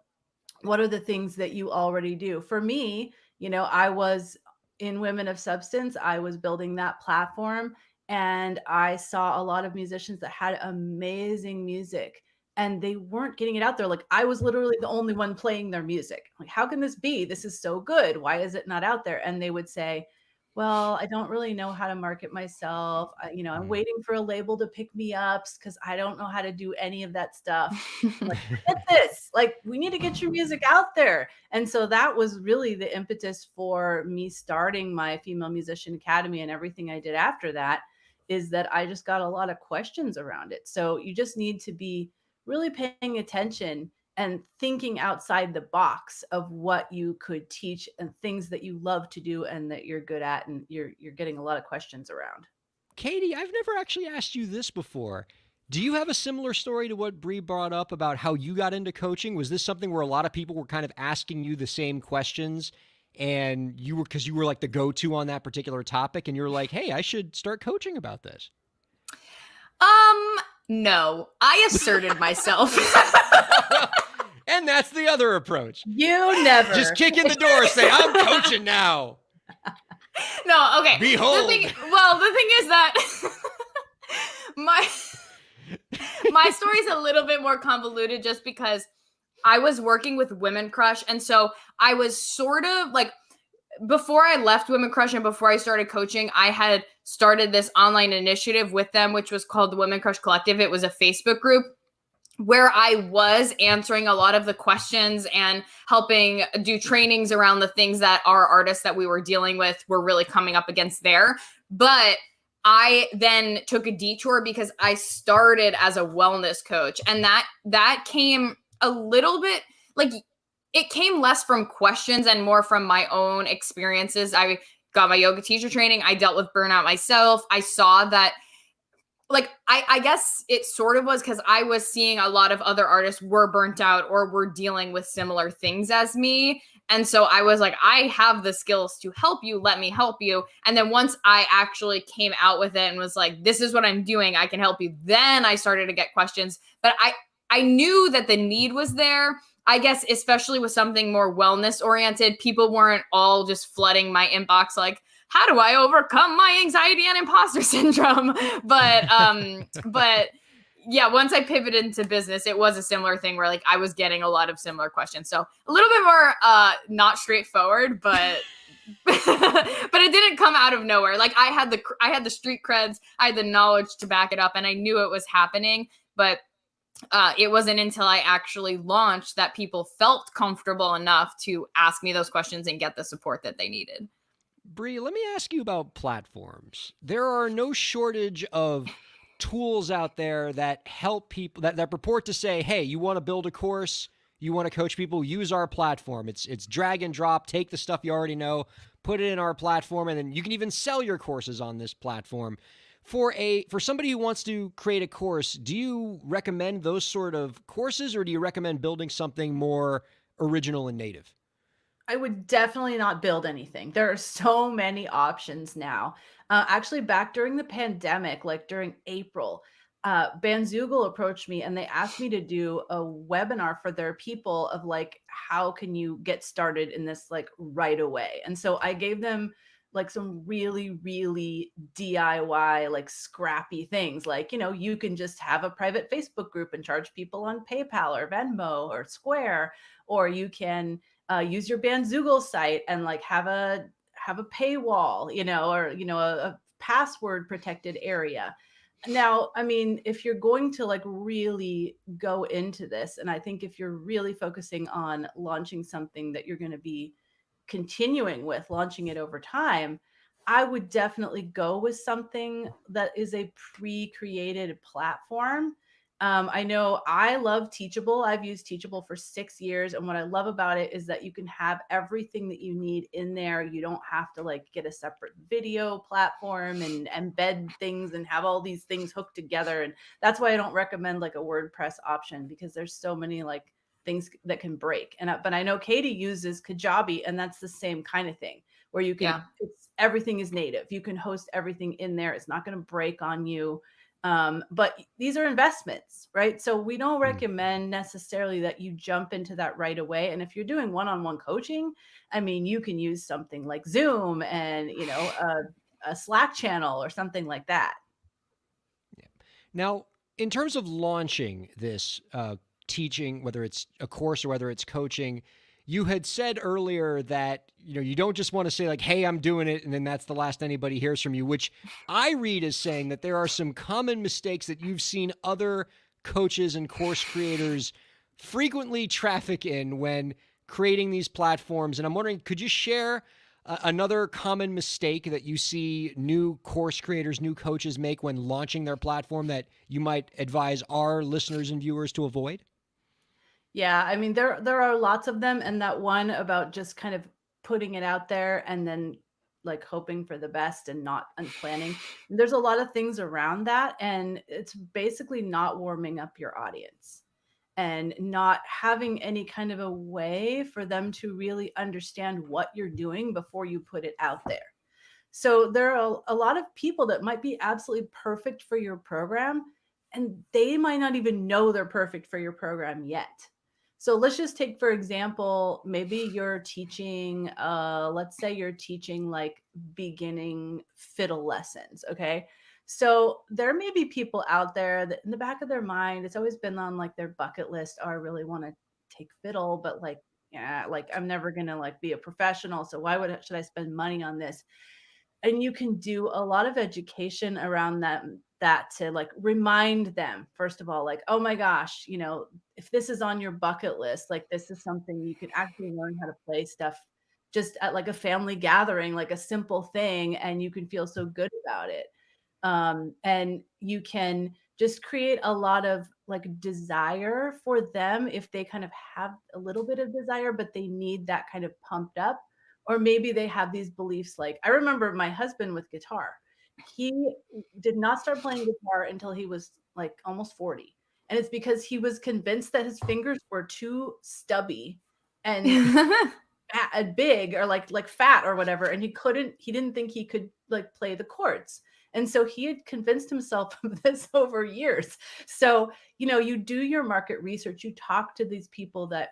Speaker 4: what are the things that you already do. For me, I was in Women of Substance, I was building that platform, and I saw a lot of musicians that had amazing music and they weren't getting it out there. Like, I was literally the only one playing their music. Like, how can this be? This is so good. Why is it not out there? And they would say, well, I don't really know how to market myself. I'm waiting for a label to pick me up because I don't know how to do any of that stuff. Like, get this, like, we need to get your music out there. And so that was really the impetus for me starting my Female Musician Academy, and everything I did after that is that I just got a lot of questions around it. So you just need to be really paying attention and thinking outside the box of what you could teach and things that you love to do and that you're good at, and you're getting a lot of questions around.
Speaker 1: Katie, I've never actually asked you this before. Do you have a similar story to what Bree brought up about how you got into coaching? Was this something where a lot of people were kind of asking you the same questions, and because you were like the go-to on that particular topic, and you're like, hey, I should start coaching about this?
Speaker 2: No, I asserted myself.
Speaker 1: And that's the other approach.
Speaker 4: You never
Speaker 1: just kick in the door, say, I'm coaching now.
Speaker 2: No, okay.
Speaker 1: Behold.
Speaker 2: The thing is that my my story is a little bit more convoluted just because I was working with Women Crush, and so I was sort of like, before I left Women Crush and before I started coaching, I had started this online initiative with them, which was called the Women Crush Collective. It was a Facebook group where I was answering a lot of the questions and helping do trainings around the things that our artists that we were dealing with were really coming up against there. But I then took a detour because I started as a wellness coach, and that came a little bit like, it came less from questions and more from my own experiences. I got my yoga teacher training. I dealt with burnout myself. I saw that, like, I guess it sort of was because I was seeing a lot of other artists were burnt out or were dealing with similar things as me. And so I was like, I have the skills to help you. Let me help you. And then once I actually came out with it and was like, this is what I'm doing, I can help you, then I started to get questions. But I knew that the need was there. I guess, especially with something more wellness oriented, people weren't all just flooding my inbox like, how do I overcome my anxiety and imposter syndrome? But yeah, once I pivoted into business, it was a similar thing where like I was getting a lot of similar questions. So a little bit more not straightforward, but but it didn't come out of nowhere. Like I had the street creds, I had the knowledge to back it up, and I knew it was happening. But it wasn't until I actually launched that people felt comfortable enough to ask me those questions and get the support that they needed.
Speaker 1: Bree, let me ask you about platforms. There are no shortage of tools out there that help people that purport to say, hey, you want to build a course, you want to coach people, use our platform. It's drag and drop, take the stuff you already know, put it in our platform, and then you can even sell your courses on this platform. For somebody who wants to create a course, do you recommend those sort of courses, or do you recommend building something more original and native?
Speaker 4: I would definitely not build anything. There are so many options now. Actually, back during the pandemic, like during April, Bandzoogle approached me and they asked me to do a webinar for their people of like, how can you get started in this like right away? And so I gave them like some really, really DIY, like scrappy things. Like, you can just have a private Facebook group and charge people on PayPal or Venmo or Square, or you can use your Bandzoogle site and like have a paywall, or a password protected area. Now, I mean, if you're going to like really go into this, and I think if you're really focusing on launching something that you're going to be continuing with, launching it over time, I would definitely go with something that is a pre-created platform. I know I love Teachable. I've used Teachable for 6 years. And what I love about it is that you can have everything that you need in there. You don't have to like get a separate video platform and embed things and have all these things hooked together. And that's why I don't recommend like a WordPress option, because there's so many like things that can break. But I know Katie uses Kajabi, and that's the same kind of thing where you can, everything is native. You can host everything in there. It's not going to break on you. But these are investments, right? So we don't recommend necessarily that you jump into that right away. And if you're doing one-on-one coaching, I mean, you can use something like Zoom and, a Slack channel or something like that.
Speaker 1: Yeah. Now, in terms of launching this teaching, whether it's a course or whether it's coaching, you had said earlier that, you don't just want to say like, hey, I'm doing it, and then that's the last anybody hears from you, which I read as saying that there are some common mistakes that you've seen other coaches and course creators frequently traffic in when creating these platforms. And I'm wondering, could you share another common mistake that you see new course creators, new coaches make when launching their platform that you might advise our listeners and viewers to avoid?
Speaker 4: Yeah, I mean, there are lots of them, and that one about just kind of putting it out there and then like hoping for the best and not planning. There's a lot of things around that, and it's basically not warming up your audience and not having any kind of a way for them to really understand what you're doing before you put it out there. So there are a lot of people that might be absolutely perfect for your program, and they might not even know they're perfect for your program yet. So let's just take, for example, maybe you're teaching, let's say you're teaching like beginning fiddle lessons. Okay. So there may be people out there that in the back of their mind, it's always been on like their bucket list. Oh, I really want to take fiddle, but like, yeah, like I'm never going to like be a professional. So should I spend money on this? And you can do a lot of education around that to like remind them, first of all, like, oh my gosh, if this is on your bucket list, like this is something you can actually learn how to play stuff just at like a family gathering, like a simple thing, and you can feel so good about it. And you can just create a lot of like desire for them if they kind of have a little bit of desire, but they need that kind of pumped up. Or maybe they have these beliefs. Like I remember my husband with guitar. He did not start playing guitar until he was like almost 40. And it's because he was convinced that his fingers were too stubby and big or like fat or whatever, and he didn't think he could like play the chords. And so he had convinced himself of this over years. So you do your market research, you talk to these people that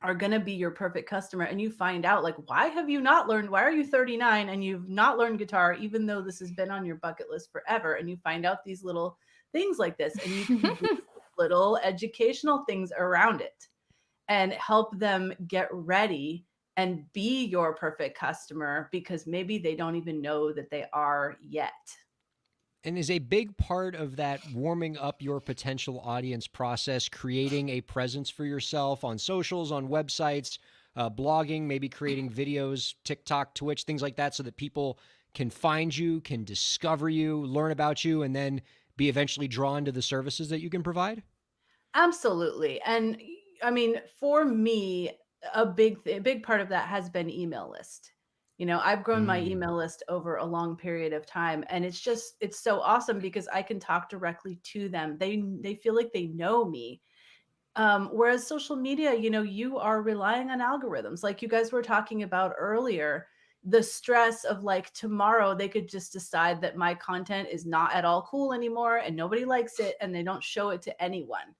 Speaker 4: are going to be your perfect customer, and you find out like, why are you 39 and you've not learned guitar even though this has been on your bucket list forever? And you find out these little things like this, and you can do little educational things around it and help them get ready and be your perfect customer, because maybe they don't even know that they are yet.
Speaker 1: And is a big part of that warming up your potential audience process, creating a presence for yourself on socials, on websites, blogging, maybe creating videos, TikTok, Twitch, things like that, so that people can find you, can discover you, learn about you, and then be eventually drawn to the services that you can provide?
Speaker 4: Absolutely. And I mean, for me, a big part of that has been email list. I've grown my
Speaker 1: Mm.
Speaker 4: email list over a long period of time, and it's so awesome because I can talk directly to them. They feel like they know me. Whereas social media, you are relying on algorithms, like you guys were talking about earlier. The stress of like tomorrow they could just decide that my content is not at all cool anymore and nobody likes it and they don't show it to anyone.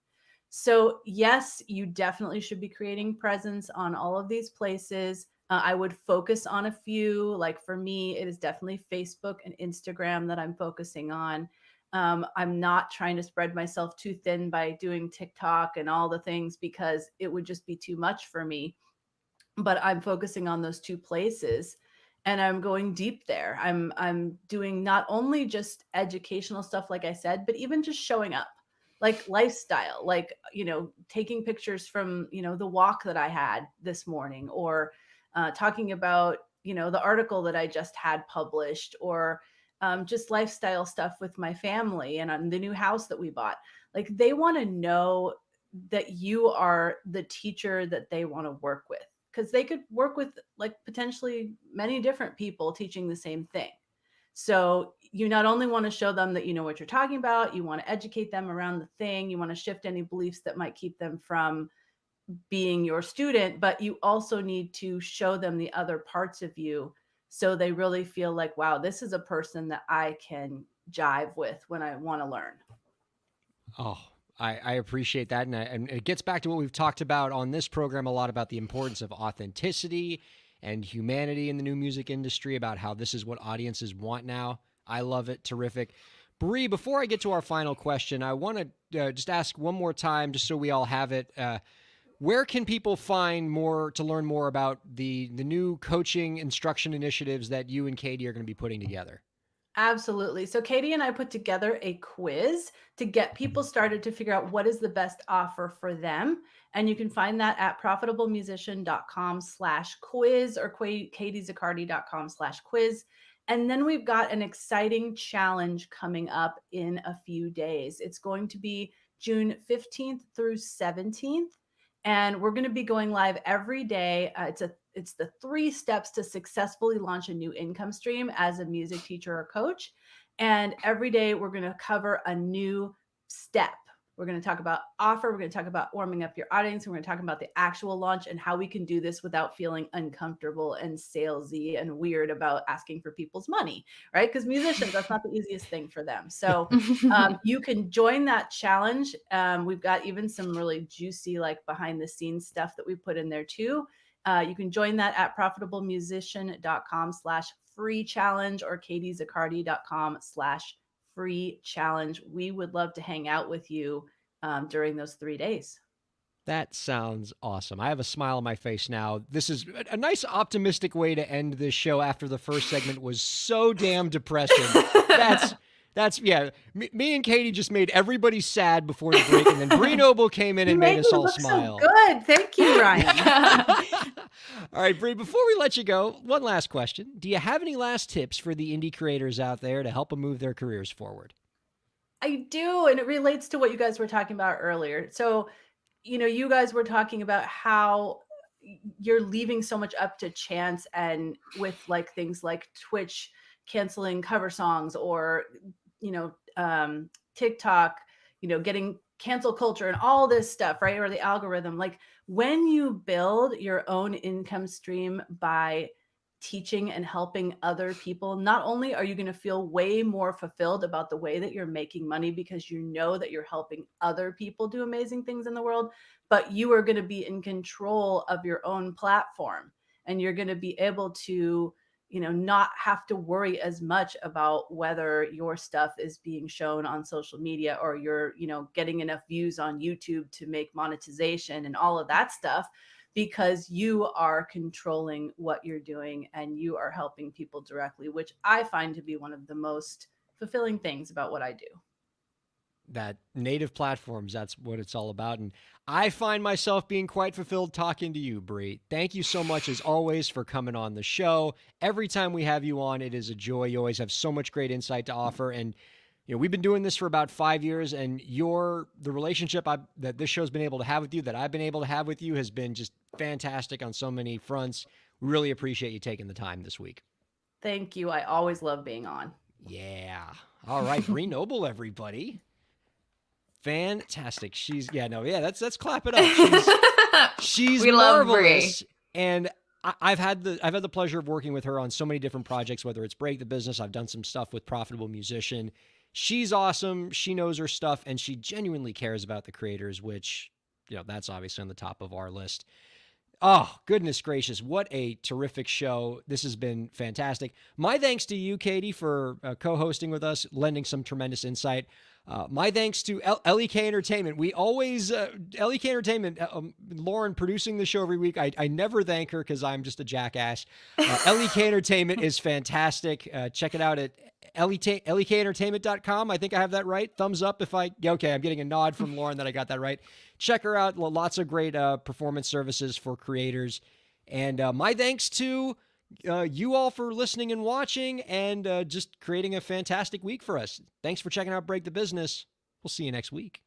Speaker 4: So, yes, you definitely should be creating presence on all of these places. I would focus on a few. Like for me, it is definitely Facebook and Instagram that I'm focusing on. I'm not trying to spread myself too thin by doing TikTok and all the things because it would just be too much for me. But I'm focusing on those two places and I'm going deep there. I'm doing not only just educational stuff, like I said, but even just showing up, like lifestyle, like, taking pictures from, the walk that I had this morning, or talking about, the article that I just had published, or just lifestyle stuff with my family and on the new house that we bought. Like they want to know that you are the teacher that they want to work with, because they could work with like potentially many different people teaching the same thing. So you not only want to show them that you know what you're talking about, you want to educate them around the thing, you want to shift any beliefs that might keep them from being your student, but you also need to show them the other parts of you so they really feel like, wow, this is a person that I can jive with when I want to learn.
Speaker 1: Oh, I appreciate that. And it gets back to what we've talked about on this program a lot about the importance of authenticity and humanity in the new music industry, about how this is what audiences want now. I love it. Terrific. Bree, before I get to our final question, I want to just ask one more time, just so we all have it. Where can people find more to learn more about the new coaching instruction initiatives that you and Katie are going to be putting together?
Speaker 4: Absolutely. So Katie and I put together a quiz to get people started to figure out what is the best offer for them. And you can find that at profitablemusician.com/quiz or katiezaccardi.com/quiz. And then we've got an exciting challenge coming up in a few days. It's going to be June 15th through 17th. And we're going to be going live every day. It's the 3 steps to successfully launch a new income stream as a music teacher or coach. And every day we're going to cover a new step. We're going to talk about offer. We're going to talk about warming up your audience. We're going to talk about the actual launch and how we can do this without feeling uncomfortable and salesy and weird about asking for people's money, right? Because musicians, that's not the easiest thing for them. So you can join that challenge. We've got even some really juicy, like behind the scenes stuff that we put in there too. You can join that at profitablemusician.com/ free challenge or katiezaccardi.com/free challenge. We would love to hang out with you during those 3 days.
Speaker 1: That sounds awesome. I have a smile on my face now. This is a nice optimistic way to end this show after the first segment was so damn depressing. Yeah. Me and Katie just made everybody sad before the break, and then Bree Noble came in and made us all smile.
Speaker 4: So good. Thank you, Ryan.
Speaker 1: All right, Bree, before we let you go, one last question. Do you have any last tips for the indie creators out there to help them move their careers forward?
Speaker 4: I do, and it relates to what you guys were talking about earlier. So, you guys were talking about how you're leaving so much up to chance, and with like things like Twitch canceling cover songs, or TikTok, getting cancel culture and all this stuff, right? Or the algorithm. Like, when you build your own income stream by teaching and helping other people, not only are you going to feel way more fulfilled about the way that you're making money because you know that you're helping other people do amazing things in the world, but you are going to be in control of your own platform, and you're going to be able to, not have to worry as much about whether your stuff is being shown on social media, or you're, getting enough views on YouTube to make monetization and all of that stuff, because you are controlling what you're doing and you are helping people directly, which I find to be one of the most fulfilling things about what I do.
Speaker 1: That native platforms, that's what it's all about. And I find myself being quite fulfilled talking to you, Bree. Thank you so much, as always, for coming on the show. Every time we have you on, it is a joy. You always have so much great insight to offer. And we've been doing this for about 5 years, and the relationship that this show's been able to have with you, that I've been able to have with you, has been just fantastic on so many fronts. We really appreciate you taking the time this week.
Speaker 4: Thank you. I always love being on.
Speaker 1: Yeah. All right, Bree Noble, everybody. Fantastic. Let's clap it up. She's
Speaker 2: we love
Speaker 1: marvelous.
Speaker 2: Bree.
Speaker 1: And I've had the pleasure of working with her on so many different projects, whether it's Break the Business. I've done some stuff with Profitable Musician. She's awesome. She knows her stuff, and she genuinely cares about the creators, which, that's obviously on the top of our list. Oh, goodness gracious. What a terrific show. This has been fantastic. My thanks to you, Katie, for co-hosting with us, lending some tremendous insight. My thanks to LEK Entertainment. We always, LEK Entertainment, Lauren producing the show every week. I never thank her because I'm just a jackass. LEK Entertainment is fantastic. Check it out at lekentertainment.com. I think I have that right. Thumbs up if okay, I'm getting a nod from Lauren that I got that right. Check her out. Lots of great performance services for creators. And my thanks to you all for listening and watching, and just creating a fantastic week for us. Thanks for checking out Break the Business. We'll see you next week.